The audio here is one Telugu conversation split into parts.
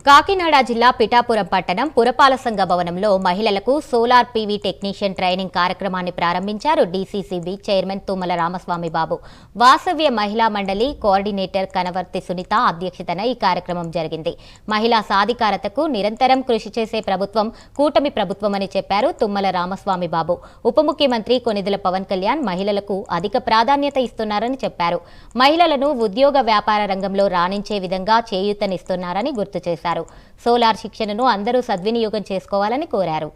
కాకినాడ జిల్లా పిఠాపురం పట్టణం పురపాల సంఘ భవనంలో మహిళలకు సోలార్ పీవీ టెక్నీషియన్ ట్రైనింగ్ కార్యక్రమాన్ని ప్రారంభించారు డీసీసీబీ చైర్మన్ తుమ్మల రామస్వామి బాబు. వాసవ్య మహిళా మండలి కోఆర్డినేటర్ కనవర్తి సునీత అధ్యక్షతన ఈ కార్యక్రమం జరిగింది. మహిళా సాధికారతకు నిరంతరం కృషి చేసే ప్రభుత్వం కూటమి ప్రభుత్వమని చెప్పారు తుమ్మల రామస్వామి బాబు. ఉప ముఖ్యమంత్రి కొనిదెల పవన్ కళ్యాణ్ మహిళలకు అధిక ప్రాధాన్యత ఇస్తున్నారని చెప్పారు. మహిళలను ఉద్యోగ వ్యాపార రంగంలో రాణించే విధంగా చేయూతనిస్తున్నారని గుర్తు చేశారు. సోలార్ శిక్షణను అందరూ సద్వినియోగం చేసుకోవాలని కోరారు.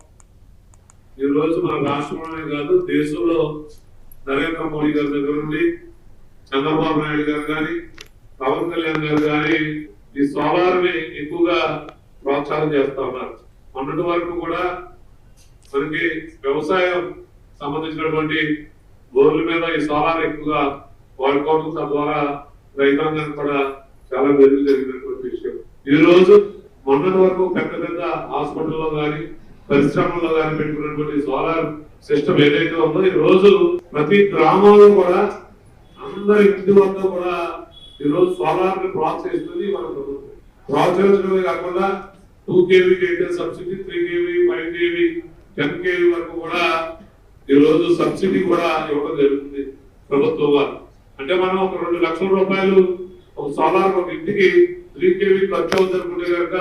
ఈ రోజు మన రాష్ట్రంలోనే కాదు దేశంలో నరేంద్ర మోడీ గారి దగ్గర నుండి చంద్రబాబు నాయుడు గారు కానీ పవన్ కళ్యాణ్ గారు కానీ ఈ సోలార్ ని ఎక్కువగా ప్రోత్సాహం చేస్తా ఉన్నారు. మొన్నటి వరకు కూడా మనకి వ్యవసాయం సంబంధించినటువంటి బోర్ల మీద ఈ సోలార్ ఎక్కువగా వాడుకోవడం తద్వారా రైతాంగానికి కూడా చాలా మెరుగు జరిగినటువంటి విషయం. ఈ రోజు మొన్నటి వరకు పెద్ద పెద్ద హాస్పిటల్లో కానీ పరిశ్రమల్లో కానీ పెట్టుకున్నటువంటి సోలార్ సిస్టమ్ ఏదైతే ఉందో ఈ రోజు ప్రతి గ్రామంలో కూడా అందరి ఇంటి వద్ద కూడా ఈ రోజు సోలార్ ని ప్రోత్సహిస్తుంది మన ప్రభుత్వం. ప్రోత్సహించడమే కాకుండా 2 kV అయితే సబ్సిడీ, 3 kV, 5 kV, 10 kV వరకు కూడా ఈ రోజు సబ్సిడీ కూడా ఇవ్వడం జరుగుతుంది ప్రభుత్వం వారు. అంటే మనం ఒక 2 లక్షల రూపాయలు ఒక సోలార్ ఒక ఇంటికి 3 kV ఖర్చు అవుతుంటే కనుక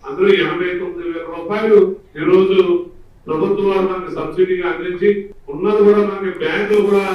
అందరూ 89,000 రూపాయలు ఈ రోజు ప్రభుత్వం వారు మనకి సబ్సిడీగా అందించి ఉన్నది కూడా మనకి బ్యాంకులు కూడా